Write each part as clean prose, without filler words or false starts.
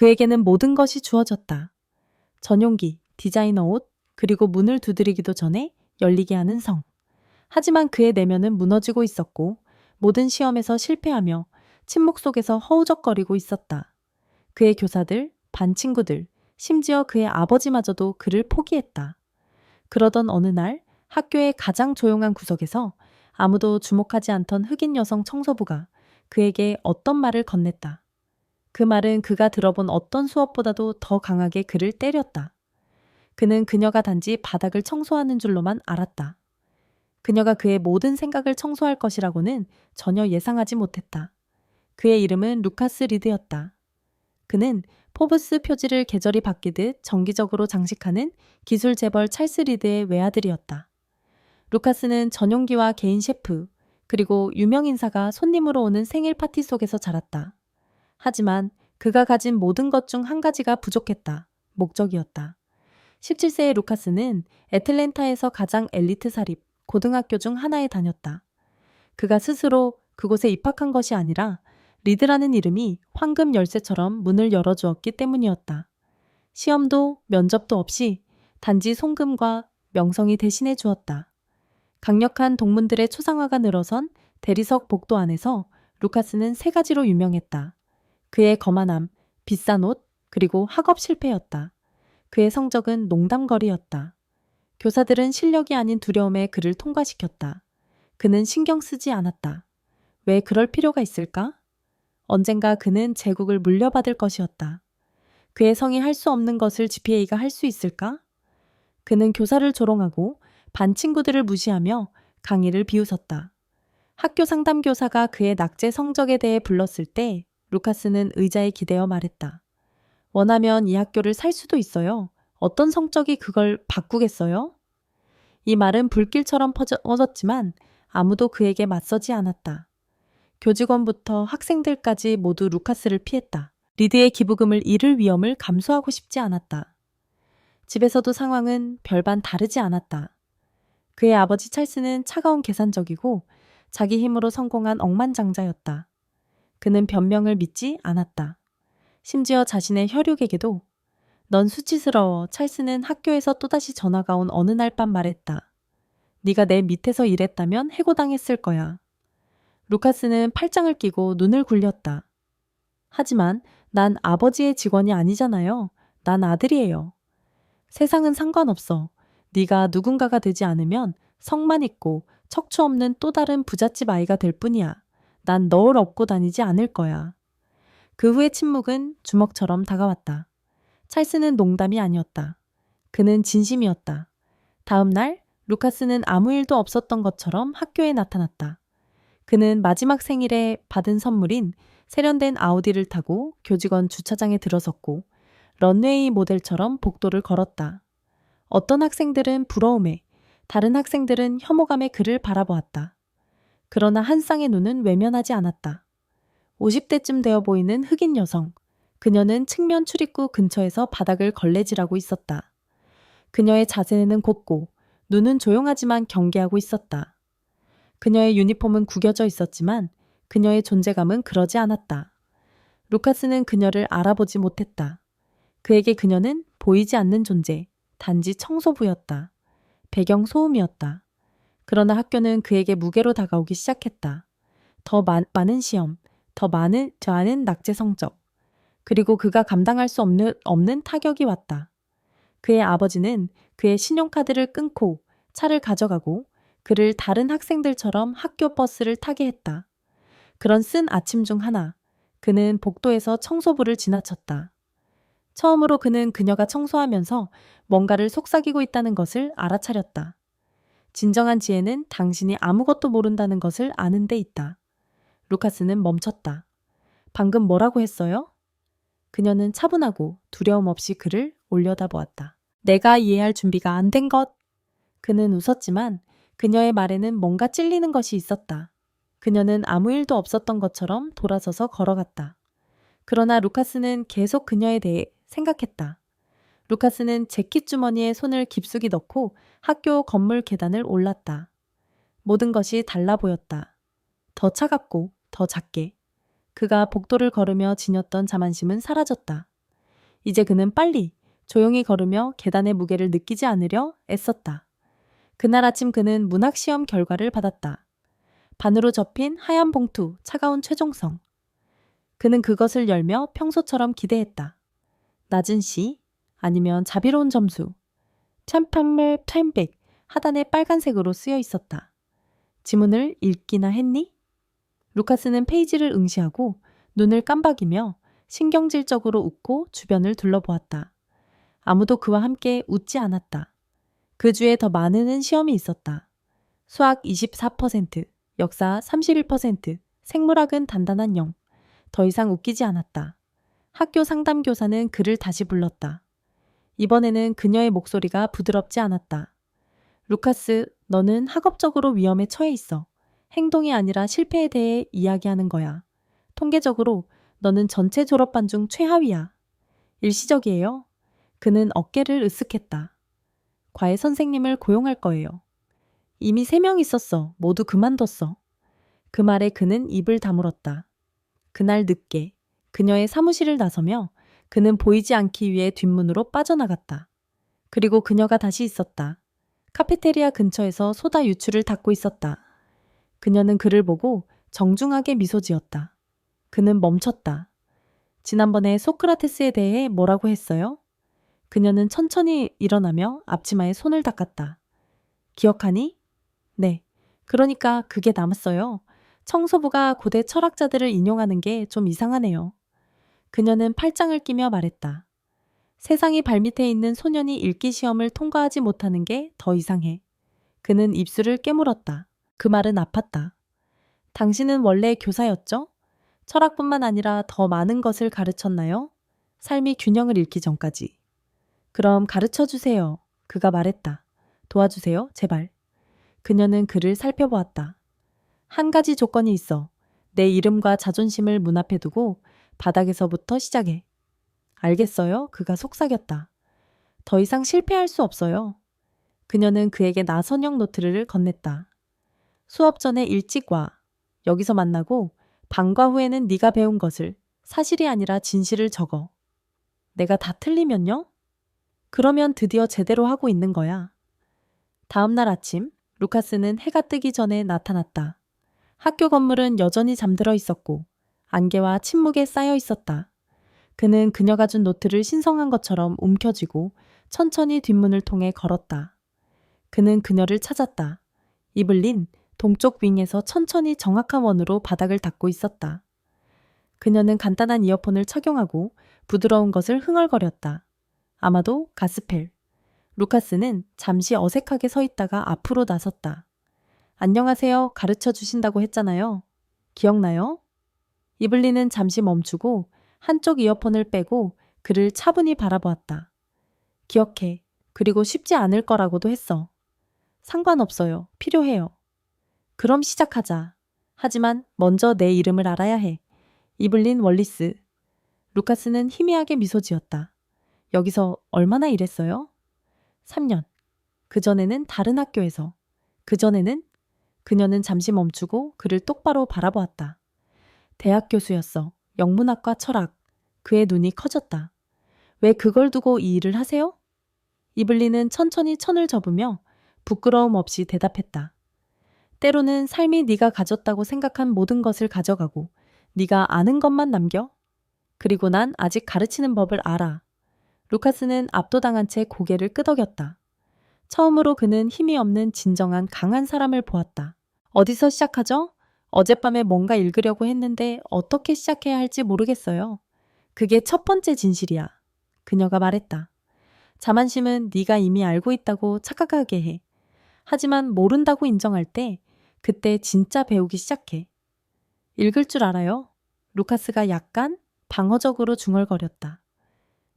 그에게는 모든 것이 주어졌다. 전용기, 디자이너 옷, 그리고 문을 두드리기도 전에 열리게 하는 성. 하지만 그의 내면은 무너지고 있었고 모든 시험에서 실패하며 침묵 속에서 허우적거리고 있었다. 그의 교사들, 반 친구들, 심지어 그의 아버지마저도 그를 포기했다. 그러던 어느 날 학교의 가장 조용한 구석에서 아무도 주목하지 않던 흑인 여성 청소부가 그에게 어떤 말을 건넸다. 그 말은 그가 들어본 어떤 수업보다도 더 강하게 그를 때렸다. 그는 그녀가 단지 바닥을 청소하는 줄로만 알았다. 그녀가 그의 모든 생각을 청소할 것이라고는 전혀 예상하지 못했다. 그의 이름은 루카스 리드였다. 그는 포브스 표지를 계절이 바뀌듯 정기적으로 장식하는 기술 재벌 찰스 리드의 외아들이었다. 루카스는 전용기와 개인 셰프, 그리고 유명 인사가 손님으로 오는 생일 파티 속에서 자랐다. 하지만 그가 가진 모든 것 중 한 가지가 부족했다. 목적이었다. 17세의 루카스는 애틀랜타에서 가장 엘리트 사립, 고등학교 중 하나에 다녔다. 그가 스스로 그곳에 입학한 것이 아니라 리드라는 이름이 황금 열쇠처럼 문을 열어주었기 때문이었다. 시험도 면접도 없이 단지 송금과 명성이 대신해 주었다. 강력한 동문들의 초상화가 늘어선 대리석 복도 안에서 루카스는 세 가지로 유명했다. 그의 거만함, 비싼 옷, 그리고 학업 실패였다. 그의 성적은 농담거리였다. 교사들은 실력이 아닌 두려움에 그를 통과시켰다. 그는 신경 쓰지 않았다. 왜 그럴 필요가 있을까? 언젠가 그는 제국을 물려받을 것이었다. 그의 성이 할 수 없는 것을 GPA가 할 수 있을까? 그는 교사를 조롱하고 반 친구들을 무시하며 강의를 비웃었다. 학교 상담교사가 그의 낙제 성적에 대해 불렀을 때 루카스는 의자에 기대어 말했다. 원하면 이 학교를 살 수도 있어요. 어떤 성적이 그걸 바꾸겠어요? 이 말은 불길처럼 퍼졌지만 아무도 그에게 맞서지 않았다. 교직원부터 학생들까지 모두 루카스를 피했다. 리드의 기부금을 잃을 위험을 감수하고 싶지 않았다. 집에서도 상황은 별반 다르지 않았다. 그의 아버지 찰스는 차가운 계산적이고 자기 힘으로 성공한 억만장자였다. 그는 변명을 믿지 않았다. 심지어 자신의 혈육에게도 넌 수치스러워. 찰스는 학교에서 또다시 전화가 온 어느 날 밤 말했다. 네가 내 밑에서 일했다면 해고당했을 거야. 루카스는 팔짱을 끼고 눈을 굴렸다. 하지만 난 아버지의 직원이 아니잖아요. 난 아들이에요. 세상은 상관없어. 네가 누군가가 되지 않으면 성만 있고 척추 없는 또 다른 부잣집 아이가 될 뿐이야. 난 널 업고 다니지 않을 거야. 그 후의 침묵은 주먹처럼 다가왔다. 찰스는 농담이 아니었다. 그는 진심이었다. 다음 날 루카스는 아무 일도 없었던 것처럼 학교에 나타났다. 그는 마지막 생일에 받은 선물인 세련된 아우디를 타고 교직원 주차장에 들어섰고 런웨이 모델처럼 복도를 걸었다. 어떤 학생들은 부러움에, 다른 학생들은 혐오감에 그를 바라보았다. 그러나 한 쌍의 눈은 외면하지 않았다. 50대쯤 되어 보이는 흑인 여성. 그녀는 측면 출입구 근처에서 바닥을 걸레질하고 있었다. 그녀의 자세는 곱고 눈은 조용하지만 경계하고 있었다. 그녀의 유니폼은 구겨져 있었지만 그녀의 존재감은 그러지 않았다. 루카스는 그녀를 알아보지 못했다. 그에게 그녀는 보이지 않는 존재, 단지 청소부였다. 배경 소음이었다. 그러나 학교는 그에게 무게로 다가오기 시작했다. 더 많은 시험, 더 많은 낙제 성적, 그리고 그가 감당할 수 없는 타격이 왔다. 그의 아버지는 그의 신용카드를 끊고 차를 가져가고 그를 다른 학생들처럼 학교 버스를 타게 했다. 그런 쓴 아침 중 하나, 그는 복도에서 청소부를 지나쳤다. 처음으로 그는 그녀가 청소하면서 뭔가를 속삭이고 있다는 것을 알아차렸다. 진정한 지혜는 당신이 아무것도 모른다는 것을 아는 데 있다. 루카스는 멈췄다. 방금 뭐라고 했어요? 그녀는 차분하고 두려움 없이 그를 올려다보았다. 내가 이해할 준비가 안 된 것. 그는 웃었지만 그녀의 말에는 뭔가 찔리는 것이 있었다. 그녀는 아무 일도 없었던 것처럼 돌아서서 걸어갔다. 그러나 루카스는 계속 그녀에 대해 생각했다. 루카스는 재킷 주머니에 손을 깊숙이 넣고 학교 건물 계단을 올랐다. 모든 것이 달라 보였다. 더 차갑고 더 작게. 그가 복도를 걸으며 지녔던 자만심은 사라졌다. 이제 그는 빨리 조용히 걸으며 계단의 무게를 느끼지 않으려 애썼다. 그날 아침 그는 문학시험 결과를 받았다. 반으로 접힌 하얀 봉투, 차가운 최종성. 그는 그것을 열며 평소처럼 기대했다. 낮은 시, 아니면 자비로운 점수. 챔판멜 챔백 하단에 빨간색으로 쓰여 있었다. 지문을 읽기나 했니? 루카스는 페이지를 응시하고 눈을 깜박이며 신경질적으로 웃고 주변을 둘러보았다. 아무도 그와 함께 웃지 않았다. 그 주에 더 많은 시험이 있었다. 수학 24%, 역사 31%, 생물학은 단단한 0. 더 이상 웃기지 않았다. 학교 상담교사는 그를 다시 불렀다. 이번에는 그녀의 목소리가 부드럽지 않았다. 루카스, 너는 학업적으로 위험에 처해 있어. 행동이 아니라 실패에 대해 이야기하는 거야. 통계적으로 너는 전체 졸업반 중 최하위야. 일시적이에요. 그는 어깨를 으쓱했다. 과외 선생님을 고용할 거예요. 이미 3명 있었어. 모두 그만뒀어. 그 말에 그는 입을 다물었다. 그날 늦게 그녀의 사무실을 나서며 그는 보이지 않기 위해 뒷문으로 빠져나갔다. 그리고 그녀가 다시 있었다. 카페테리아 근처에서 소다 유출을 닦고 있었다. 그녀는 그를 보고 정중하게 미소 지었다. 그는 멈췄다. 지난번에 소크라테스에 대해 뭐라고 했어요? 그녀는 천천히 일어나며 앞치마에 손을 닦았다. 기억하니? 네. 그러니까 그게 남았어요. 청소부가 고대 철학자들을 인용하는 게 좀 이상하네요. 그녀는 팔짱을 끼며 말했다. 세상이 발밑에 있는 소년이 읽기 시험을 통과하지 못하는 게 더 이상해. 그는 입술을 깨물었다. 그 말은 아팠다. 당신은 원래 교사였죠? 철학뿐만 아니라 더 많은 것을 가르쳤나요? 삶이 균형을 잃기 전까지. 그럼 가르쳐 주세요. 그가 말했다. 도와주세요, 제발. 그녀는 그를 살펴보았다. 한 가지 조건이 있어. 내 이름과 자존심을 문 앞에 두고 바닥에서부터 시작해. 알겠어요? 그가 속삭였다. 더 이상 실패할 수 없어요. 그녀는 그에게 나선형 노트를 건넸다. 수업 전에 일찍 와. 여기서 만나고 방과 후에는 네가 배운 것을 사실이 아니라 진실을 적어. 내가 다 틀리면요? 그러면 드디어 제대로 하고 있는 거야. 다음 날 아침, 루카스는 해가 뜨기 전에 나타났다. 학교 건물은 여전히 잠들어 있었고 안개와 침묵에 쌓여 있었다. 그는 그녀가 준 노트를 신성한 것처럼 움켜쥐고 천천히 뒷문을 통해 걸었다. 그는 그녀를 찾았다. 이블린 동쪽 윙에서 천천히 정확한 원으로 바닥을 닦고 있었다. 그녀는 간단한 이어폰을 착용하고 부드러운 것을 흥얼거렸다. 아마도 가스펠. 루카스는 잠시 어색하게 서 있다가 앞으로 나섰다. 안녕하세요. 가르쳐 주신다고 했잖아요. 기억나요? 이블린은 잠시 멈추고 한쪽 이어폰을 빼고 그를 차분히 바라보았다. 기억해. 그리고 쉽지 않을 거라고도 했어. 상관없어요. 필요해요. 그럼 시작하자. 하지만 먼저 내 이름을 알아야 해. 이블린 월리스. 루카스는 희미하게 미소 지었다. 여기서 얼마나 일했어요? 3년. 그전에는 다른 학교에서. 그전에는? 그녀는 잠시 멈추고 그를 똑바로 바라보았다. 대학 교수였어. 영문학과 철학. 그의 눈이 커졌다. 왜 그걸 두고 이 일을 하세요? 이블린은 천천히 천을 접으며 부끄러움 없이 대답했다. 때로는 삶이 네가 가졌다고 생각한 모든 것을 가져가고 네가 아는 것만 남겨? 그리고 난 아직 가르치는 법을 알아. 루카스는 압도당한 채 고개를 끄덕였다. 처음으로 그는 힘이 없는 진정한 강한 사람을 보았다. 어디서 시작하죠? 어젯밤에 뭔가 읽으려고 했는데 어떻게 시작해야 할지 모르겠어요. 그게 첫 번째 진실이야. 그녀가 말했다. 자만심은 네가 이미 알고 있다고 착각하게 해. 하지만 모른다고 인정할 때 그때 진짜 배우기 시작해. 읽을 줄 알아요? 루카스가 약간 방어적으로 중얼거렸다.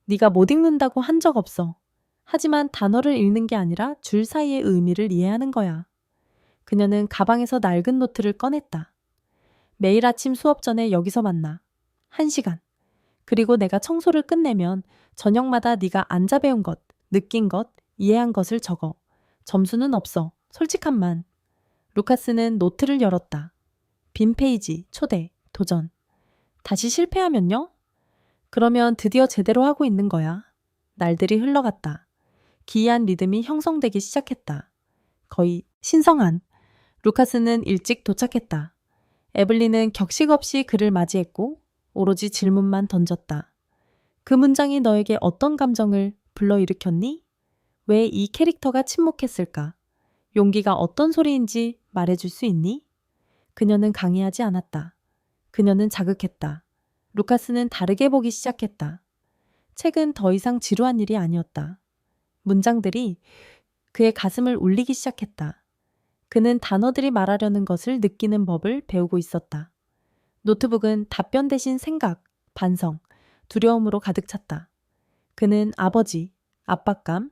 네가 못 읽는다고 한 적 없어. 하지만 단어를 읽는 게 아니라 줄 사이의 의미를 이해하는 거야. 그녀는 가방에서 낡은 노트를 꺼냈다. 매일 아침 수업 전에 여기서 만나. 1시간. 그리고 내가 청소를 끝내면 저녁마다 네가 앉아 배운 것, 느낀 것, 이해한 것을 적어. 점수는 없어. 솔직함만. 루카스는 노트를 열었다. 빈 페이지, 초대, 도전. 다시 실패하면요? 그러면 드디어 제대로 하고 있는 거야. 날들이 흘러갔다. 기이한 리듬이 형성되기 시작했다. 거의 신성한. 루카스는 일찍 도착했다. 에블린은 격식 없이 그를 맞이했고 오로지 질문만 던졌다. 그 문장이 너에게 어떤 감정을 불러일으켰니? 왜 이 캐릭터가 침묵했을까? 용기가 어떤 소리인지 말해줄 수 있니? 그녀는 강요하지 않았다. 그녀는 자극했다. 루카스는 다르게 보기 시작했다. 책은 더 이상 지루한 일이 아니었다. 문장들이 그의 가슴을 울리기 시작했다. 그는 단어들이 말하려는 것을 느끼는 법을 배우고 있었다. 노트북은 답변 대신 생각, 반성, 두려움으로 가득 찼다. 그는 아버지, 압박감,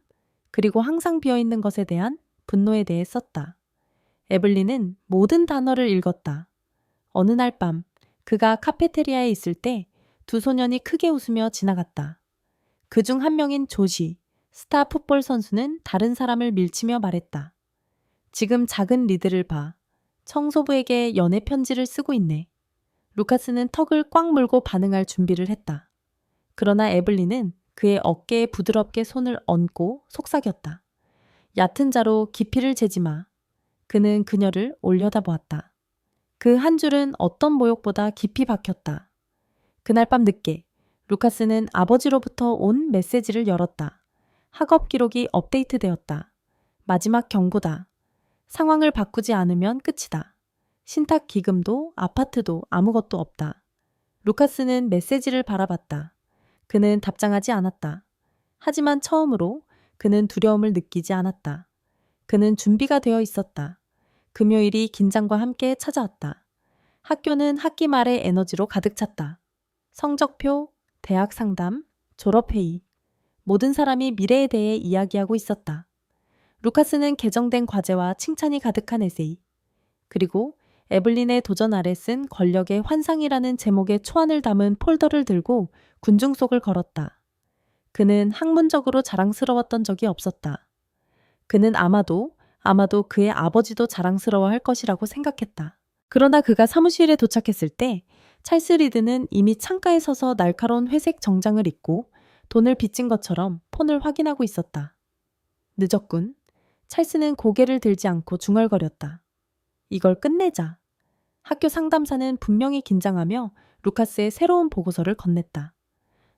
그리고 항상 비어있는 것에 대한 분노에 대해 썼다. 에블린은 모든 단어를 읽었다. 어느 날 밤, 그가 카페테리아에 있을 때 두 소년이 크게 웃으며 지나갔다. 그중 한 명인 조시, 스타 풋볼 선수는 다른 사람을 밀치며 말했다. 지금 작은 리드를 봐. 청소부에게 연애 편지를 쓰고 있네. 루카스는 턱을 꽉 물고 반응할 준비를 했다. 그러나 에블린은 그의 어깨에 부드럽게 손을 얹고 속삭였다. 얕은 자로 깊이를 재지 마. 그는 그녀를 올려다보았다. 그 한 줄은 어떤 모욕보다 깊이 박혔다. 그날 밤 늦게 루카스는 아버지로부터 온 메시지를 열었다. 학업 기록이 업데이트되었다. 마지막 경고다. 상황을 바꾸지 않으면 끝이다. 신탁 기금도 아파트도 아무것도 없다. 루카스는 메시지를 바라봤다. 그는 답장하지 않았다. 하지만 처음으로 그는 두려움을 느끼지 않았다. 그는 준비가 되어 있었다. 금요일이 긴장과 함께 찾아왔다. 학교는 학기 말의 에너지로 가득 찼다. 성적표, 대학 상담, 졸업회의. 모든 사람이 미래에 대해 이야기하고 있었다. 루카스는 개정된 과제와 칭찬이 가득한 에세이, 그리고 에블린의 도전 아래 쓴 권력의 환상이라는 제목의 초안을 담은 폴더를 들고 군중 속을 걸었다. 그는 학문적으로 자랑스러웠던 적이 없었다. 그는 아마도 그의 아버지도 자랑스러워할 것이라고 생각했다. 그러나 그가 사무실에 도착했을 때 찰스 리드는 이미 창가에 서서 날카로운 회색 정장을 입고 돈을 빚진 것처럼 폰을 확인하고 있었다. 늦었군. 찰스는 고개를 들지 않고 중얼거렸다. 이걸 끝내자. 학교 상담사는 분명히 긴장하며 루카스의 새로운 보고서를 건넸다.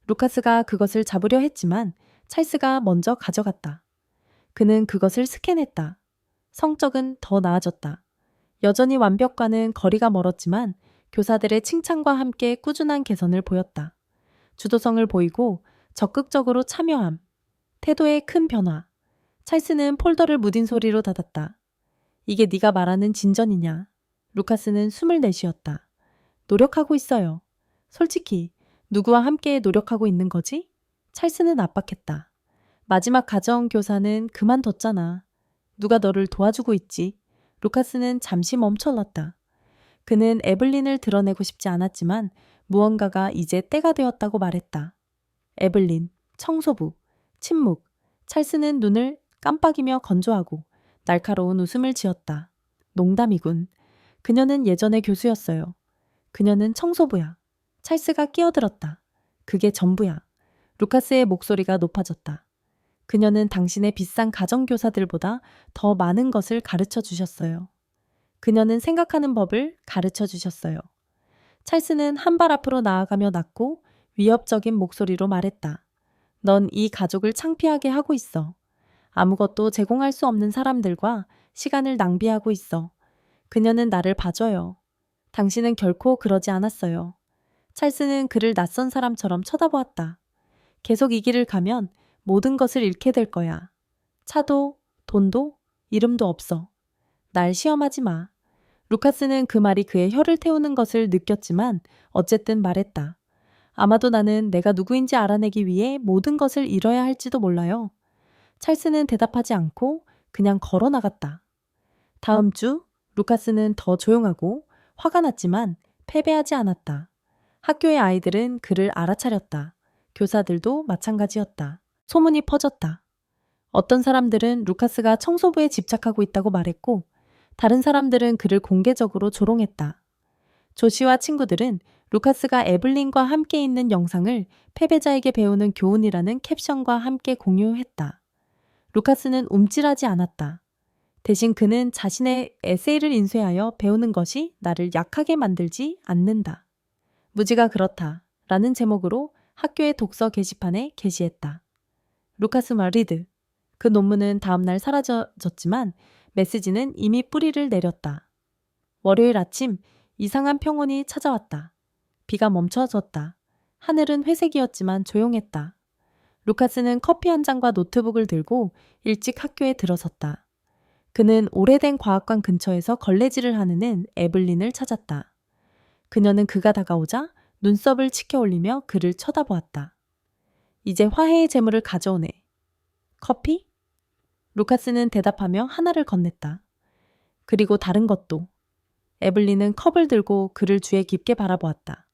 루카스가 그것을 잡으려 했지만 찰스가 먼저 가져갔다. 그는 그것을 스캔했다. 성적은 더 나아졌다. 여전히 완벽과는 거리가 멀었지만 교사들의 칭찬과 함께 꾸준한 개선을 보였다. 주도성을 보이고 적극적으로 참여함. 태도의 큰 변화. 찰스는 폴더를 무딘 소리로 닫았다. 이게 네가 말하는 진전이냐. 루카스는 숨을 내쉬었다. 노력하고 있어요. 솔직히 누구와 함께 노력하고 있는 거지? 찰스는 압박했다. 마지막 가정교사는 그만뒀잖아. 누가 너를 도와주고 있지? 루카스는 잠시 멈춰놨다. 그는 에블린을 드러내고 싶지 않았지만 무언가가 이제 때가 되었다고 말했다. 에블린, 청소부, 침묵. 찰스는 눈을 깜빡이며 건조하고 날카로운 웃음을 지었다. 농담이군. 그녀는 예전의 교수였어요. 그녀는 청소부야. 찰스가 끼어들었다. 그게 전부야. 루카스의 목소리가 높아졌다. 그녀는 당신의 비싼 가정교사들보다 더 많은 것을 가르쳐 주셨어요. 그녀는 생각하는 법을 가르쳐 주셨어요. 찰스는 한 발 앞으로 나아가며 낮고 위협적인 목소리로 말했다. 넌 이 가족을 창피하게 하고 있어. 아무것도 제공할 수 없는 사람들과 시간을 낭비하고 있어. 그녀는 나를 봐줘요. 당신은 결코 그러지 않았어요. 찰스는 그를 낯선 사람처럼 쳐다보았다. 계속 이 길을 가면 모든 것을 잃게 될 거야. 차도, 돈도, 이름도 없어. 날 시험하지 마. 루카스는 그 말이 그의 혀를 태우는 것을 느꼈지만 어쨌든 말했다. 아마도 나는 내가 누구인지 알아내기 위해 모든 것을 잃어야 할지도 몰라요. 찰스는 대답하지 않고 그냥 걸어 나갔다. 다음 주 루카스는 더 조용하고 화가 났지만 패배하지 않았다. 학교의 아이들은 그를 알아차렸다. 교사들도 마찬가지였다. 소문이 퍼졌다. 어떤 사람들은 루카스가 청소부에 집착하고 있다고 말했고 다른 사람들은 그를 공개적으로 조롱했다. 조시와 친구들은 루카스가 에블린과 함께 있는 영상을 패배자에게 배우는 교훈이라는 캡션과 함께 공유했다. 루카스는 움찔하지 않았다. 대신 그는 자신의 에세이를 인쇄하여 배우는 것이 나를 약하게 만들지 않는다. 무지가 그렇다 라는 제목으로 학교의 독서 게시판에 게시했다. 루카스 마리드. 그 논문은 다음날 사라졌지만 메시지는 이미 뿌리를 내렸다. 월요일 아침 이상한 평온이 찾아왔다. 비가 멈춰졌다. 하늘은 회색이었지만 조용했다. 루카스는 커피 한 잔과 노트북을 들고 일찍 학교에 들어섰다. 그는 오래된 과학관 근처에서 걸레질을 하는 에블린을 찾았다. 그녀는 그가 다가오자 눈썹을 치켜 올리며 그를 쳐다보았다. 이제 화해의 재물을 가져오네. 커피? 루카스는 대답하며 하나를 건넸다. 그리고 다른 것도. 에블린은 컵을 들고 그를 주에 깊게 바라보았다.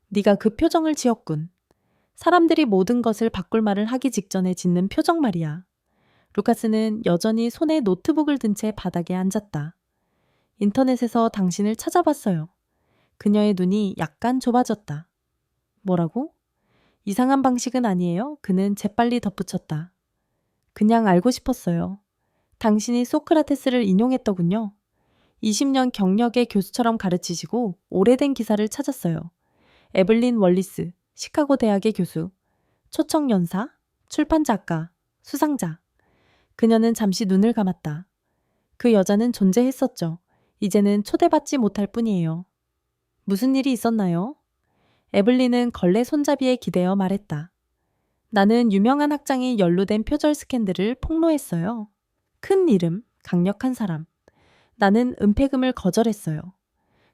네가 그 표정을 지었군. 사람들이 모든 것을 바꿀 말을 하기 직전에 짓는 표정 말이야. 루카스는 여전히 손에 노트북을 든 채 바닥에 앉았다. 인터넷에서 당신을 찾아봤어요. 그녀의 눈이 약간 좁아졌다. 뭐라고? 이상한 방식은 아니에요. 그는 재빨리 덧붙였다. 그냥 알고 싶었어요. 당신이 소크라테스를 인용했더군요. 20년 경력의 교수처럼 가르치시고 오래된 기사를 찾았어요. 에블린 월리스, 시카고 대학의 교수, 초청연사, 출판작가, 수상자. 그녀는 잠시 눈을 감았다. 그 여자는 존재했었죠. 이제는 초대받지 못할 뿐이에요. 무슨 일이 있었나요? 에블린은 걸레 손잡이에 기대어 말했다. 나는 유명한 학장이 연루된 표절 스캔들을 폭로했어요. 큰 이름, 강력한 사람. 나는 은폐금을 거절했어요.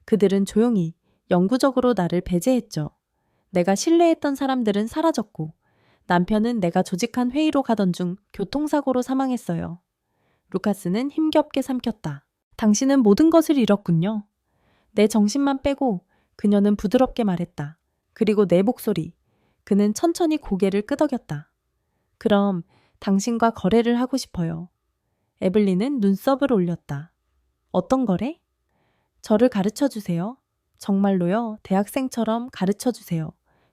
그들은 조용히, 영구적으로 나를 배제했죠. 내가 신뢰했던 사람들은 사라졌고 남편은 내가 조직한 회의로 가던 중 교통사고로 사망했어요. 루카스는 힘겹게 삼켰다. 당신은 모든 것을 잃었군요. 내 정신만 빼고 그녀는 부드럽게 말했다. 그리고 내 목소리. 그는 천천히 고개를 끄덕였다. 그럼 당신과 거래를 하고 싶어요. 에블린은 눈썹을 올렸다. 어떤 거래? 저를 가르쳐 주세요. 정말로요. 대학생처럼 가르쳐 주세요.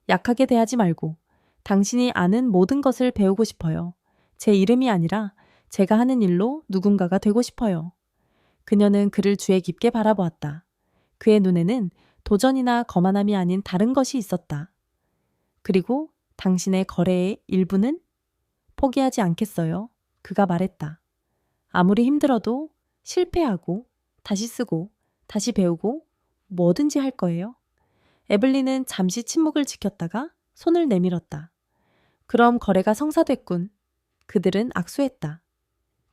약하게 대하지 말고. 당신이 아는 모든 것을 배우고 싶어요. 제 이름이 아니라 제가 하는 일로 누군가가 되고 싶어요. 그녀는 그를 주에 깊게 바라보았다. 그의 눈에는 도전이나 거만함이 아닌 다른 것이 있었다. 그리고 당신의 거래의 일부는 포기하지 않겠어요. 그가 말했다. 아무리 힘들어도 실패하고 다시 쓰고 다시 배우고 뭐든지 할 거예요. 에블린은 잠시 침묵을 지켰다가 손을 내밀었다. 그럼 거래가 성사됐군. 그들은 악수했다.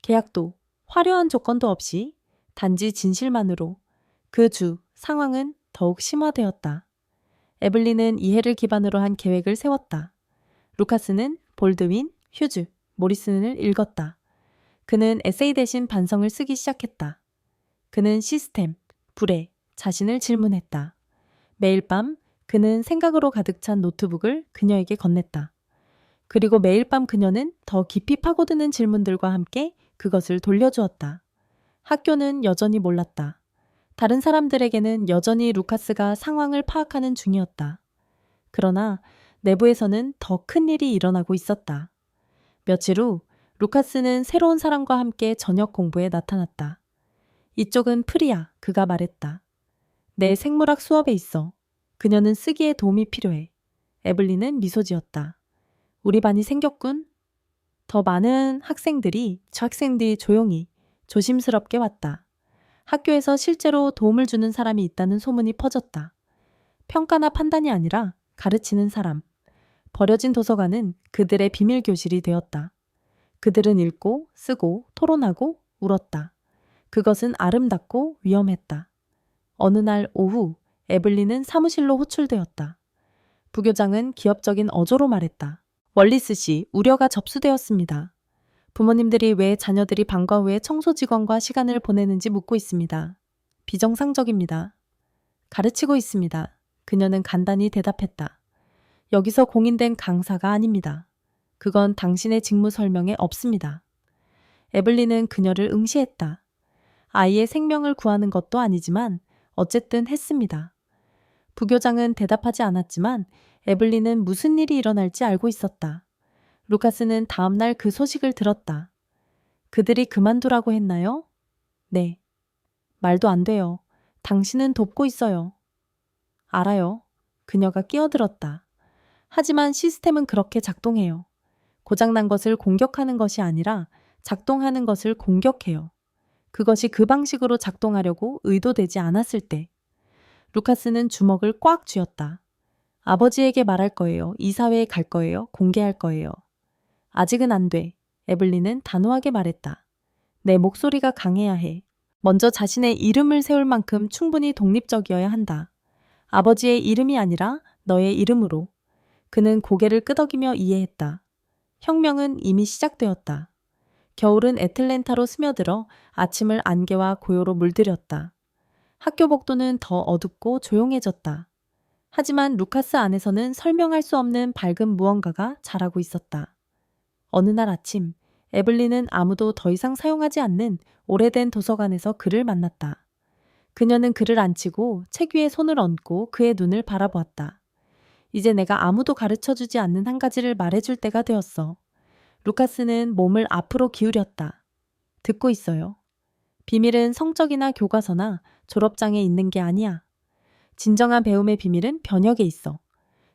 계약도 화려한 조건도 없이 단지 진실만으로 그 주 상황은 더욱 심화되었다. 에블린은 이해를 기반으로 한 계획을 세웠다. 루카스는 볼드윈, 휴즈, 모리슨을 읽었다. 그는 에세이 대신 반성을 쓰기 시작했다. 그는 시스템, 불에 자신을 질문했다. 매일 밤 그는 생각으로 가득 찬 노트북을 그녀에게 건넸다. 그리고 매일 밤 그녀는 더 깊이 파고드는 질문들과 함께 그것을 돌려주었다. 학교는 여전히 몰랐다. 다른 사람들에게는 여전히 루카스가 상황을 파악하는 중이었다. 그러나 내부에서는 더 큰 일이 일어나고 있었다. 며칠 후 루카스는 새로운 사람과 함께 저녁 공부에 나타났다. 이쪽은 프리야, 그가 말했다. 내 생물학 수업에 있어. 그녀는 쓰기에 도움이 필요해. 에블린은 미소 지었다. 우리 반이 생겼군. 더 많은 학생들이 조용히 조심스럽게 왔다. 학교에서 실제로 도움을 주는 사람이 있다는 소문이 퍼졌다. 평가나 판단이 아니라 가르치는 사람. 버려진 도서관은 그들의 비밀 교실이 되었다. 그들은 읽고 쓰고 토론하고 울었다. 그것은 아름답고 위험했다. 어느 날 오후 에블린은 사무실로 호출되었다. 부교장은 기업적인 어조로 말했다. 월리스 씨, 우려가 접수되었습니다. 부모님들이 왜 자녀들이 방과 후에 청소 직원과 시간을 보내는지 묻고 있습니다. 비정상적입니다. 가르치고 있습니다. 그녀는 간단히 대답했다. 여기서 공인된 강사가 아닙니다. 그건 당신의 직무 설명에 없습니다. 에블린은 그녀를 응시했다. 아이의 생명을 구하는 것도 아니지만 어쨌든 했습니다. 부교장은 대답하지 않았지만 에블린은 무슨 일이 일어날지 알고 있었다. 루카스는 다음날 그 소식을 들었다. 그들이 그만두라고 했나요? 네. 말도 안 돼요. 당신은 돕고 있어요. 알아요. 그녀가 끼어들었다. 하지만 시스템은 그렇게 작동해요. 고장난 것을 공격하는 것이 아니라 작동하는 것을 공격해요. 그것이 그 방식으로 작동하려고 의도되지 않았을 때. 루카스는 주먹을 꽉 쥐었다. 아버지에게 말할 거예요. 이사회에 갈 거예요. 공개할 거예요. 아직은 안 돼. 에블린은 단호하게 말했다. 내 목소리가 강해야 해. 먼저 자신의 이름을 세울 만큼 충분히 독립적이어야 한다. 아버지의 이름이 아니라 너의 이름으로. 그는 고개를 끄덕이며 이해했다. 혁명은 이미 시작되었다. 겨울은 애틀랜타로 스며들어 아침을 안개와 고요로 물들였다. 학교 복도는 더 어둡고 조용해졌다. 하지만 루카스 안에서는 설명할 수 없는 밝은 무언가가 자라고 있었다. 어느 날 아침, 에블린은 아무도 더 이상 사용하지 않는 오래된 도서관에서 그를 만났다. 그녀는 그를 앉히고 책 위에 손을 얹고 그의 눈을 바라보았다. 이제 내가 아무도 가르쳐주지 않는 한 가지를 말해줄 때가 되었어. 루카스는 몸을 앞으로 기울였다. 듣고 있어요. 비밀은 성적이나 교과서나 졸업장에 있는 게 아니야. 진정한 배움의 비밀은 변혁에 있어.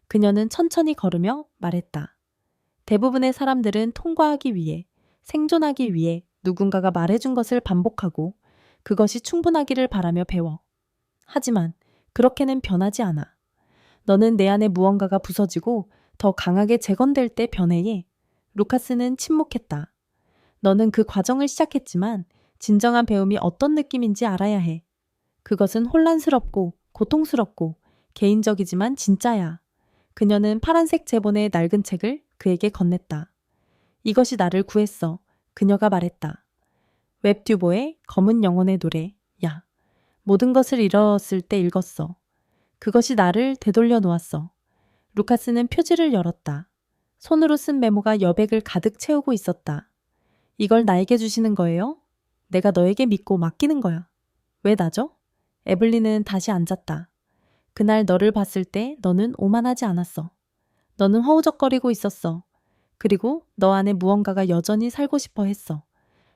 그녀는 천천히 걸으며 말했다. 대부분의 사람들은 통과하기 위해, 생존하기 위해 누군가가 말해준 것을 반복하고 그것이 충분하기를 바라며 배워. 하지만 그렇게는 변하지 않아. 너는 내 안에 무언가가 부서지고 더 강하게 재건될 때 변해. 루카스는 침묵했다. 너는 그 과정을 시작했지만 진정한 배움이 어떤 느낌인지 알아야 해. 그것은 혼란스럽고 고통스럽고 개인적이지만 진짜야. 그녀는 파란색 제본의 낡은 책을 그에게 건넸다. 이것이 나를 구했어. 그녀가 말했다. 웹 듀보의 검은 영혼의 노래. 야. 모든 것을 잃었을 때 읽었어. 그것이 나를 되돌려 놓았어. 루카스는 표지를 열었다. 손으로 쓴 메모가 여백을 가득 채우고 있었다. 이걸 나에게 주시는 거예요? 내가 너에게 믿고 맡기는 거야. 왜 나죠? 에블린은 다시 앉았다. 그날 너를 봤을 때 너는 오만하지 않았어. 너는 허우적거리고 있었어. 그리고 너 안에 무언가가 여전히 살고 싶어 했어.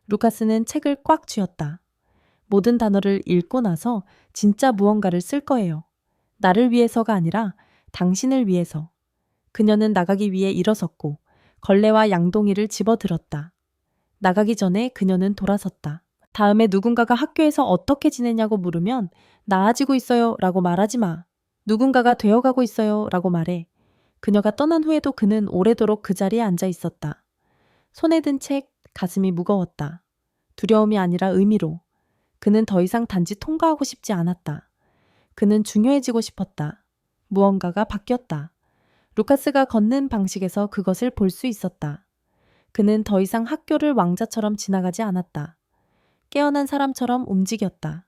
루카스는 책을 꽉 쥐었다. 모든 단어를 읽고 나서 진짜 무언가를 쓸 거예요. 나를 위해서가 아니라 당신을 위해서. 그녀는 나가기 위해 일어섰고 걸레와 양동이를 집어들었다. 나가기 전에 그녀는 돌아섰다. 다음에 누군가가 학교에서 어떻게 지내냐고 물으면 나아지고 있어요 라고 말하지 마. 누군가가 되어가고 있어요 라고 말해. 그녀가 떠난 후에도 그는 오래도록 그 자리에 앉아 있었다. 손에 든 책, 가슴이 무거웠다. 두려움이 아니라 의미로. 그는 더 이상 단지 통과하고 싶지 않았다. 그는 중요해지고 싶었다. 무언가가 바뀌었다. 루카스가 걷는 방식에서 그것을 볼 수 있었다. 그는 더 이상 학교를 왕자처럼 지나가지 않았다. 깨어난 사람처럼 움직였다.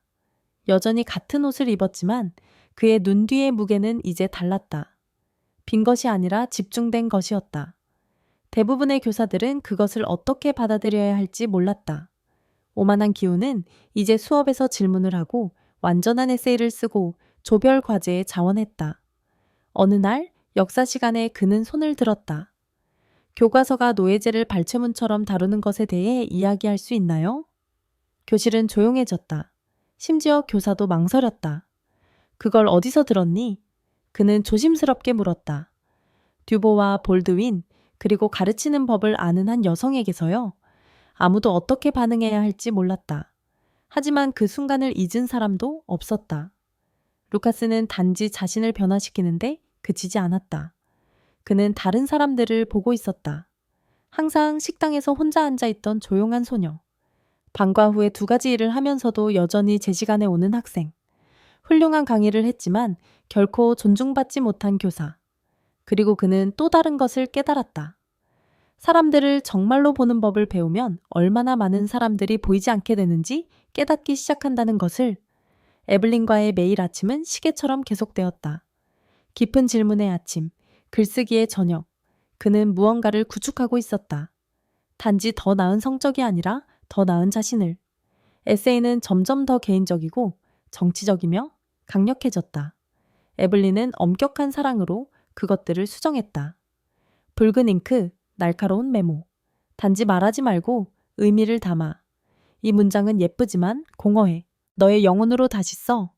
여전히 같은 옷을 입었지만 그의 눈 뒤의 무게는 이제 달랐다. 빈 것이 아니라 집중된 것이었다. 대부분의 교사들은 그것을 어떻게 받아들여야 할지 몰랐다. 오만한 기우는 이제 수업에서 질문을 하고 완전한 에세이를 쓰고 조별 과제에 자원했다. 어느 날 역사 시간에 그는 손을 들었다. 교과서가 노예제를 발췌문처럼 다루는 것에 대해 이야기할 수 있나요? 교실은 조용해졌다. 심지어 교사도 망설였다. 그걸 어디서 들었니? 그는 조심스럽게 물었다. 듀보와 볼드윈, 그리고 가르치는 법을 아는 한 여성에게서요. 아무도 어떻게 반응해야 할지 몰랐다. 하지만 그 순간을 잊은 사람도 없었다. 루카스는 단지 자신을 변화시키는데 그치지 않았다. 그는 다른 사람들을 보고 있었다. 항상 식당에서 혼자 앉아있던 조용한 소녀. 방과 후에 2가지 일을 하면서도 여전히 제 시간에 오는 학생. 훌륭한 강의를 했지만 결코 존중받지 못한 교사. 그리고 그는 또 다른 것을 깨달았다. 사람들을 정말로 보는 법을 배우면 얼마나 많은 사람들이 보이지 않게 되는지 깨닫기 시작한다는 것을. 에블린과의 매일 아침은 시계처럼 계속되었다. 깊은 질문의 아침, 글쓰기의 저녁. 그는 무언가를 구축하고 있었다. 단지 더 나은 성적이 아니라 더 나은 자신을. 에세이는 점점 더 개인적이고 정치적이며 강력해졌다. 에블린은 엄격한 사랑으로 그것들을 수정했다. 붉은 잉크, 날카로운 메모. 단지 말하지 말고 의미를 담아. 이 문장은 예쁘지만 공허해. 너의 영혼으로 다시 써.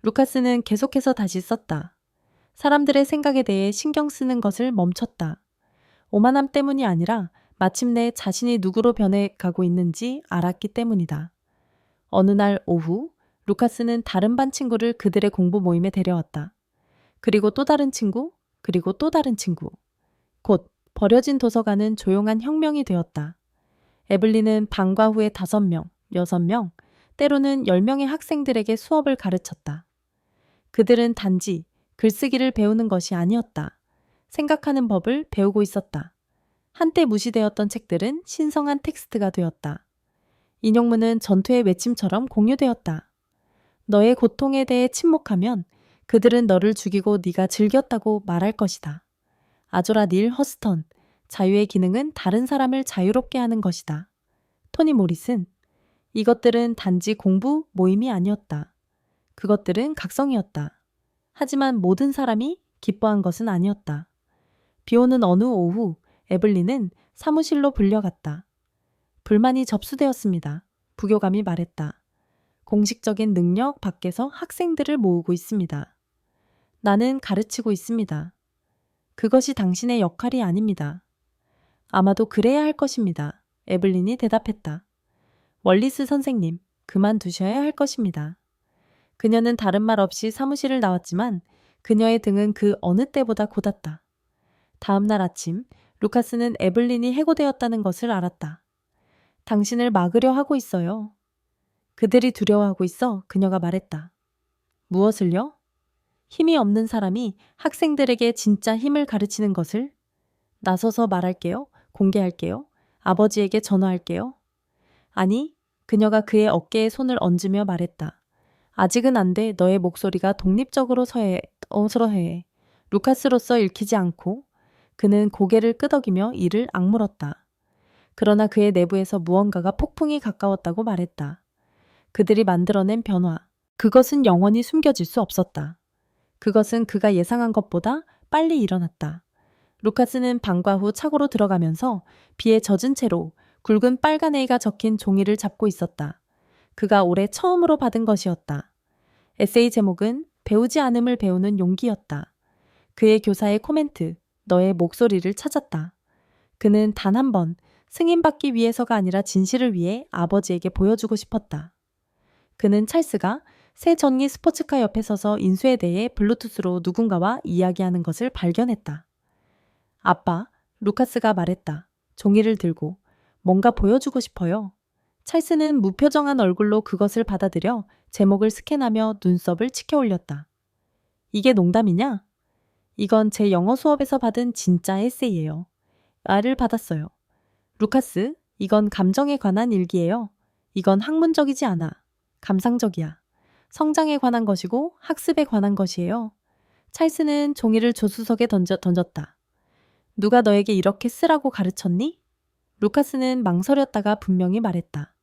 루카스는 계속해서 다시 썼다. 사람들의 생각에 대해 신경 쓰는 것을 멈췄다. 오만함 때문이 아니라 마침내 자신이 누구로 변해가고 있는지 알았기 때문이다. 어느 날 오후, 루카스는 다른 반 친구를 그들의 공부 모임에 데려왔다. 그리고 또 다른 친구, 그리고 또 다른 친구. 곧 버려진 도서관은 조용한 혁명이 되었다. 에블린은 방과 후에 5명, 6명, 때로는 10명의 학생들에게 수업을 가르쳤다. 그들은 단지 글쓰기를 배우는 것이 아니었다. 생각하는 법을 배우고 있었다. 한때 무시되었던 책들은 신성한 텍스트가 되었다. 인용문은 전투의 외침처럼 공유되었다. 너의 고통에 대해 침묵하면 그들은 너를 죽이고 네가 즐겼다고 말할 것이다. 아조라 닐 허스턴, 자유의 기능은 다른 사람을 자유롭게 하는 것이다. 토니 모리슨, 이것들은 단지 공부 모임이 아니었다. 그것들은 각성이었다. 하지만 모든 사람이 기뻐한 것은 아니었다. 비오는 어느 오후, 에블린은 사무실로 불려갔다. 불만이 접수되었습니다. 부교감이 말했다. 공식적인 능력 밖에서 학생들을 모으고 있습니다. 나는 가르치고 있습니다. 그것이 당신의 역할이 아닙니다. 아마도 그래야 할 것입니다. 에블린이 대답했다. 월리스 선생님, 그만두셔야 할 것입니다. 그녀는 다른 말 없이 사무실을 나왔지만 그녀의 등은 그 어느 때보다 곧았다. 다음 날 아침, 루카스는 에블린이 해고되었다는 것을 알았다. 당신을 막으려 하고 있어요. 그들이 두려워하고 있어 그녀가 말했다. 무엇을요? 힘이 없는 사람이 학생들에게 진짜 힘을 가르치는 것을? 나서서 말할게요. 공개할게요. 아버지에게 전화할게요. 아니, 그녀가 그의 어깨에 손을 얹으며 말했다. 아직은 안 돼. 너의 목소리가 독립적으로 어스러해. 루카스로서 읽히지 않고 그는 고개를 끄덕이며 이를 악물었다. 그러나 그의 내부에서 무언가가 폭풍이 가까웠다고 말했다. 그들이 만들어낸 변화. 그것은 영원히 숨겨질 수 없었다. 그것은 그가 예상한 것보다 빨리 일어났다. 루카스는 방과 후 차고로 들어가면서 비에 젖은 채로 굵은 빨간 A가 적힌 종이를 잡고 있었다. 그가 올해 처음으로 받은 것이었다. 에세이 제목은 배우지 않음을 배우는 용기였다. 그의 교사의 코멘트, 너의 목소리를 찾았다. 그는 단 한 번 승인받기 위해서가 아니라 진실을 위해 아버지에게 보여주고 싶었다. 그는 찰스가 새 전기 스포츠카 옆에 서서 인수에 대해 블루투스로 누군가와 이야기하는 것을 발견했다. 아빠, 루카스가 말했다. 종이를 들고 뭔가 보여주고 싶어요. 찰스는 무표정한 얼굴로 그것을 받아들여 제목을 스캔하며 눈썹을 치켜 올렸다. 이게 농담이냐? 이건 제 영어 수업에서 받은 진짜 에세이예요. R을 받았어요. 루카스, 이건 감정에 관한 일기예요. 이건 학문적이지 않아. 감상적이야. 성장에 관한 것이고 학습에 관한 것이에요. 찰스는 종이를 조수석에 던졌다. 누가 너에게 이렇게 쓰라고 가르쳤니? 루카스는 망설였다가 분명히 말했다.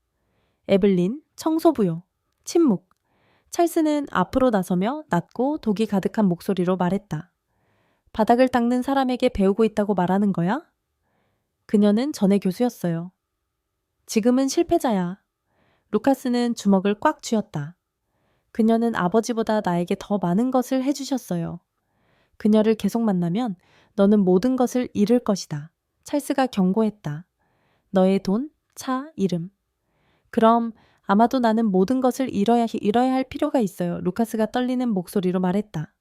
에블린, 청소부요. 침묵. 찰스는 앞으로 나서며 낮고 독이 가득한 목소리로 말했다. 바닥을 닦는 사람에게 배우고 있다고 말하는 거야? 그녀는 전의 교수였어요. 지금은 실패자야. 루카스는 주먹을 꽉 쥐었다. 그녀는 아버지보다 나에게 더 많은 것을 해주셨어요. 그녀를 계속 만나면 너는 모든 것을 잃을 것이다. 찰스가 경고했다. 너의 돈, 차, 이름. 그럼 아마도 나는 모든 것을 잃어야 할 필요가 있어요. 루카스가 떨리는 목소리로 말했다.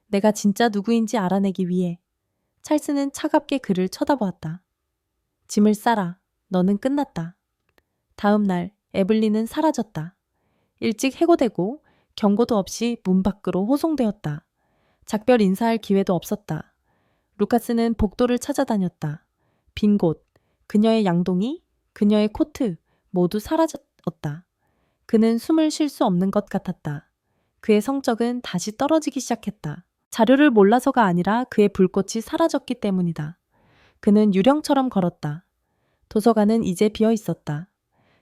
내가 진짜 누구인지 알아내기 위해. 찰스는 차갑게 그를 쳐다보았다. 짐을 싸라. 너는 끝났다. 다음 날 에블린은 사라졌다. 일찍 해고되고 경고도 없이 문 밖으로 호송되었다. 작별 인사할 기회도 없었다. 루카스는 복도를 찾아다녔다. 빈 곳, 그녀의 양동이, 그녀의 코트 모두 사라졌다. 그는 숨을 쉴 수 없는 것 같았다. 그의 성적은 다시 떨어지기 시작했다. 자료를 몰라서가 아니라 그의 불꽃이 사라졌기 때문이다. 그는 유령처럼 걸었다. 도서관은 이제 비어 있었다.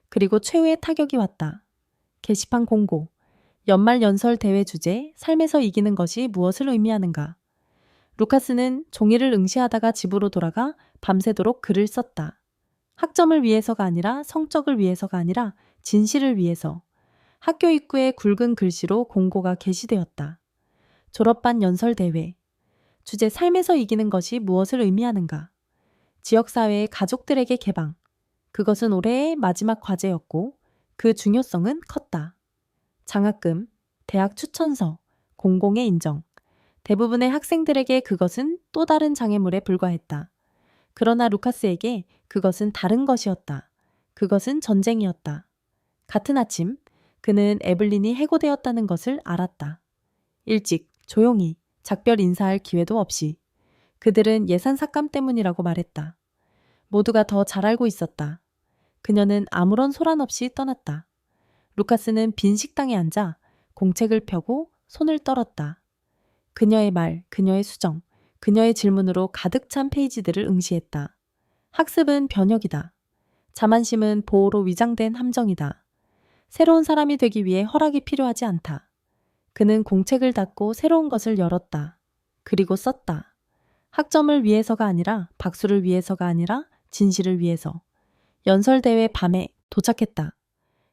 그리고 최후의 타격이 왔다. 게시판 공고. 연말 연설 대회 주제, 삶에서 이기는 것이 무엇을 의미하는가? 루카스는 종이를 응시하다가 집으로 돌아가 밤새도록 글을 썼다. 학점을 위해서가 아니라 성적을 위해서가 아니라 진실을 위해서. 학교 입구에 굵은 글씨로 공고가 게시되었다. 졸업반 연설 대회. 주제 삶에서 이기는 것이 무엇을 의미하는가? 지역사회의 가족들에게 개방. 그것은 올해의 마지막 과제였고 그 중요성은 컸다. 장학금, 대학 추천서, 공공의 인정. 대부분의 학생들에게 그것은 또 다른 장애물에 불과했다. 그러나 루카스에게 그것은 다른 것이었다. 그것은 전쟁이었다. 같은 아침, 그는 에블린이 해고되었다는 것을 알았다. 일찍, 조용히, 작별 인사할 기회도 없이. 그들은 예산 삭감 때문이라고 말했다. 모두가 더 잘 알고 있었다. 그녀는 아무런 소란 없이 떠났다. 루카스는 빈 식당에 앉아 공책을 펴고 손을 떨었다. 그녀의 말, 그녀의 수정, 그녀의 질문으로 가득 찬 페이지들을 응시했다. 학습은 변혁이다. 자만심은 보호로 위장된 함정이다. 새로운 사람이 되기 위해 허락이 필요하지 않다. 그는 공책을 닫고 새로운 것을 열었다. 그리고 썼다. 학점을 위해서가 아니라 박수를 위해서가 아니라 진실을 위해서. 연설대회 밤에 도착했다.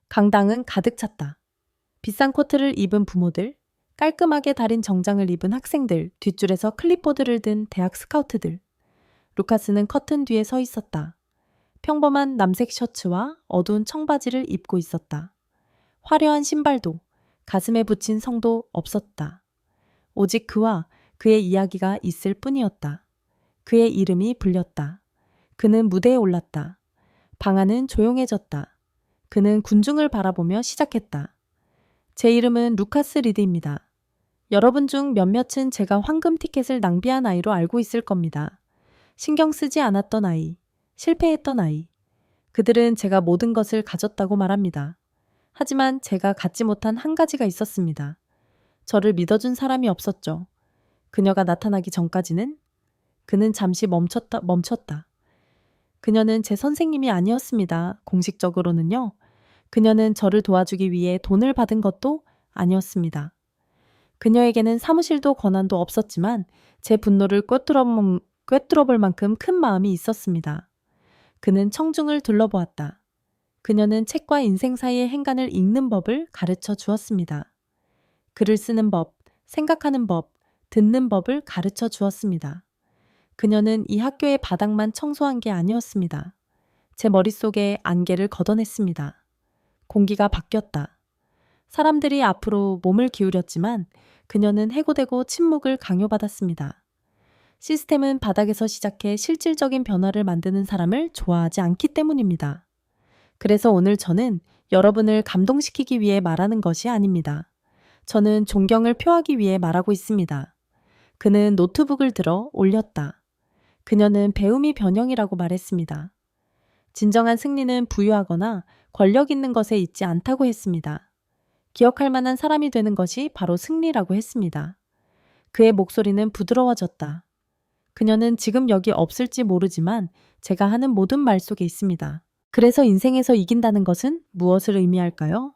강당은 가득 찼다. 비싼 코트를 입은 부모들, 깔끔하게 다린 정장을 입은 학생들, 뒷줄에서 클립보드를 든 대학 스카우트들. 루카스는 커튼 뒤에 서 있었다. 평범한 남색 셔츠와 어두운 청바지를 입고 있었다. 화려한 신발도, 가슴에 붙인 성도 없었다. 오직 그와 그의 이야기가 있을 뿐이었다. 그의 이름이 불렸다. 그는 무대에 올랐다. 방 안은 조용해졌다. 그는 군중을 바라보며 시작했다. 제 이름은 루카스 리드입니다. 여러분 중 몇몇은 제가 황금 티켓을 낭비한 아이로 알고 있을 겁니다. 신경 쓰지 않았던 아이, 실패했던 아이. 그들은 제가 모든 것을 가졌다고 말합니다. 하지만 제가 갖지 못한 한 가지가 있었습니다. 저를 믿어준 사람이 없었죠. 그녀가 나타나기 전까지는. 그는 잠시 멈췄다. 그녀는 제 선생님이 아니었습니다. 공식적으로는요. 그녀는 저를 도와주기 위해 돈을 받은 것도 아니었습니다. 그녀에게는 사무실도 권한도 없었지만 제 분노를 꿰뚫어 볼 만큼 큰 마음이 있었습니다. 그는 청중을 둘러보았다. 그녀는 책과 인생 사이의 행간을 읽는 법을 가르쳐 주었습니다. 글을 쓰는 법, 생각하는 법, 듣는 법을 가르쳐 주었습니다. 그녀는 이 학교의 바닥만 청소한 게 아니었습니다. 제 머릿속에 안개를 걷어냈습니다. 공기가 바뀌었다. 사람들이 앞으로 몸을 기울였지만 그녀는 해고되고 침묵을 강요받았습니다. 시스템은 바닥에서 시작해 실질적인 변화를 만드는 사람을 좋아하지 않기 때문입니다. 그래서 오늘 저는 여러분을 감동시키기 위해 말하는 것이 아닙니다. 저는 존경을 표하기 위해 말하고 있습니다. 그는 노트북을 들어 올렸다. 그녀는 배움이 변형이라고 말했습니다. 진정한 승리는 부유하거나 권력 있는 것에 있지 않다고 했습니다. 기억할 만한 사람이 되는 것이 바로 승리라고 했습니다. 그의 목소리는 부드러워졌다. 그녀는 지금 여기 없을지 모르지만 제가 하는 모든 말 속에 있습니다. 그래서 인생에서 이긴다는 것은 무엇을 의미할까요?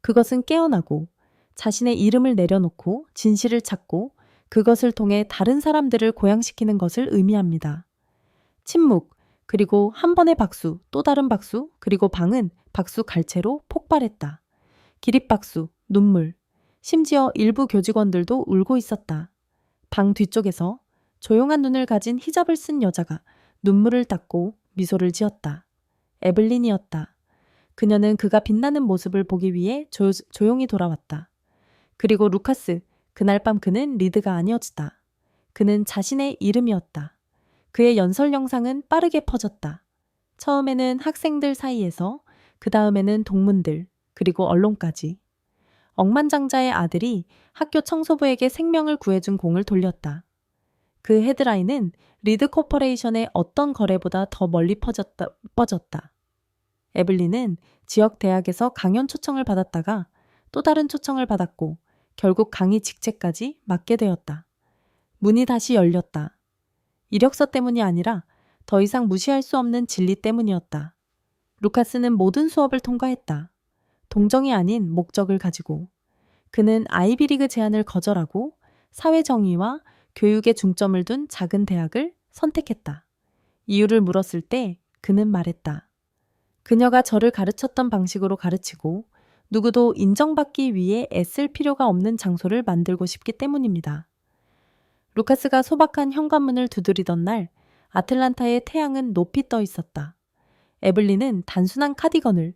그것은 깨어나고 자신의 이름을 내려놓고 진실을 찾고 그것을 통해 다른 사람들을 고양시키는 것을 의미합니다. 침묵, 그리고 한 번의 박수, 또 다른 박수, 그리고 방은 박수 갈채로 폭발했다. 기립박수, 눈물, 심지어 일부 교직원들도 울고 있었다. 방 뒤쪽에서 조용한 눈을 가진 히잡을 쓴 여자가 눈물을 닦고 미소를 지었다. 에블린이었다. 그녀는 그가 빛나는 모습을 보기 위해 조용히 돌아왔다. 그리고 루카스, 그날 밤 그는 리드가 아니었다. 그는 자신의 이름이었다. 그의 연설 영상은 빠르게 퍼졌다. 처음에는 학생들 사이에서, 그 다음에는 동문들, 그리고 언론까지. 억만장자의 아들이 학교 청소부에게 생명을 구해준 공을 돌렸다. 그 헤드라인은 리드 코퍼레이션의 어떤 거래보다 더 멀리 뻗었다. 에블린은 지역 대학에서 강연 초청을 받았다가 또 다른 초청을 받았고 결국 강의 직책까지 맡게 되었다. 문이 다시 열렸다. 이력서 때문이 아니라 더 이상 무시할 수 없는 진리 때문이었다. 루카스는 모든 수업을 통과했다. 동정이 아닌 목적을 가지고. 그는 아이비리그 제안을 거절하고 사회정의와 교육에 중점을 둔 작은 대학을 선택했다. 이유를 물었을 때 그는 말했다. 그녀가 저를 가르쳤던 방식으로 가르치고 누구도 인정받기 위해 애쓸 필요가 없는 장소를 만들고 싶기 때문입니다. 루카스가 소박한 현관문을 두드리던 날 아틀란타의 태양은 높이 떠 있었다. 에블린은 단순한 카디건을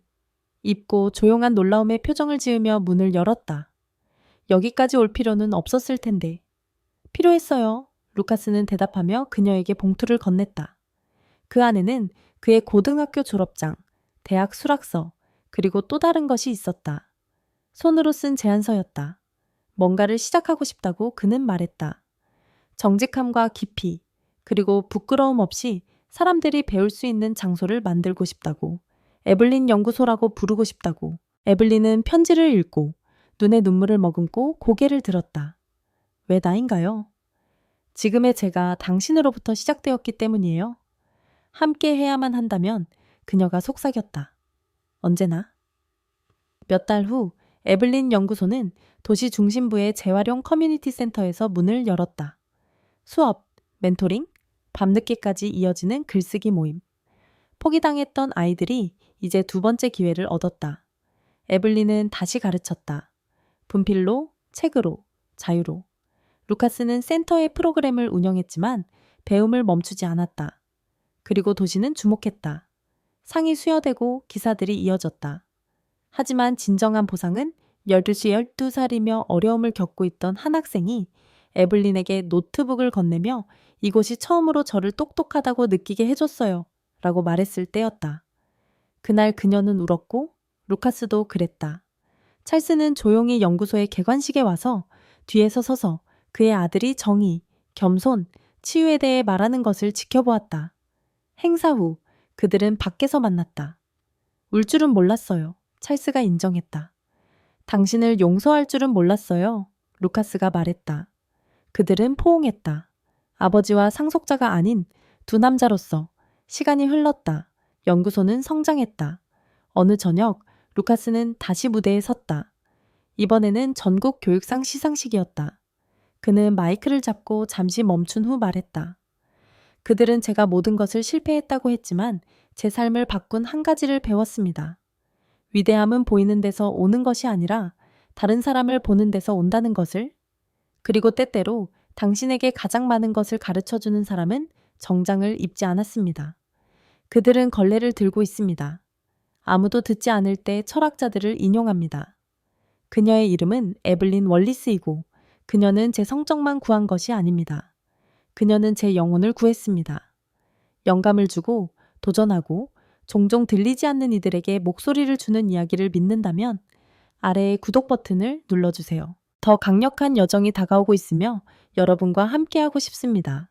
입고 조용한 놀라움의 표정을 지으며 문을 열었다. 여기까지 올 필요는 없었을 텐데. 필요했어요. 루카스는 대답하며 그녀에게 봉투를 건넸다. 그 안에는 그의 고등학교 졸업장, 대학 수락서, 그리고 또 다른 것이 있었다. 손으로 쓴 제안서였다. 뭔가를 시작하고 싶다고 그는 말했다. 정직함과 깊이, 그리고 부끄러움 없이 사람들이 배울 수 있는 장소를 만들고 싶다고. 에블린 연구소라고 부르고 싶다고. 에블린은 편지를 읽고 눈에 눈물을 머금고 고개를 들었다. 왜 나인가요? 지금의 제가 당신으로부터 시작되었기 때문이에요. 함께 해야만 한다면 그녀가 속삭였다. 언제나. 몇 달 후 에블린 연구소는 도시 중심부의 재활용 커뮤니티 센터에서 문을 열었다. 수업, 멘토링, 밤늦게까지 이어지는 글쓰기 모임. 포기당했던 아이들이 이제 두 번째 기회를 얻었다. 에블린은 다시 가르쳤다. 분필로, 책으로, 자유로. 루카스는 센터의 프로그램을 운영했지만 배움을 멈추지 않았다. 그리고 도시는 주목했다. 상이 수여되고 기사들이 이어졌다. 하지만 진정한 보상은 12살이며 어려움을 겪고 있던 한 학생이 에블린에게 노트북을 건네며 이곳이 처음으로 저를 똑똑하다고 느끼게 해줬어요. 라고 말했을 때였다. 그날 그녀는 울었고 루카스도 그랬다. 찰스는 조용히 연구소의 개관식에 와서 뒤에서 서서 그의 아들이 정의, 겸손, 치유에 대해 말하는 것을 지켜보았다. 행사 후 그들은 밖에서 만났다. 울 줄은 몰랐어요. 찰스가 인정했다. 당신을 용서할 줄은 몰랐어요. 루카스가 말했다. 그들은 포옹했다. 아버지와 상속자가 아닌 두 남자로서 시간이 흘렀다. 연구소는 성장했다. 어느 저녁 루카스는 다시 무대에 섰다. 이번에는 전국 교육상 시상식이었다. 그는 마이크를 잡고 잠시 멈춘 후 말했다. 그들은 제가 모든 것을 실패했다고 했지만 제 삶을 바꾼 한 가지를 배웠습니다. 위대함은 보이는 데서 오는 것이 아니라 다른 사람을 보는 데서 온다는 것을. 그리고 때때로 당신에게 가장 많은 것을 가르쳐주는 사람은 정장을 입지 않았습니다. 그들은 걸레를 들고 있습니다. 아무도 듣지 않을 때 철학자들을 인용합니다. 그녀의 이름은 에블린 월리스이고 그녀는 제 성적만 구한 것이 아닙니다. 그녀는 제 영혼을 구했습니다. 영감을 주고 도전하고 종종 들리지 않는 이들에게 목소리를 주는 이야기를 믿는다면 아래의 구독 버튼을 눌러주세요. 더 강력한 여정이 다가오고 있으며 여러분과 함께하고 싶습니다.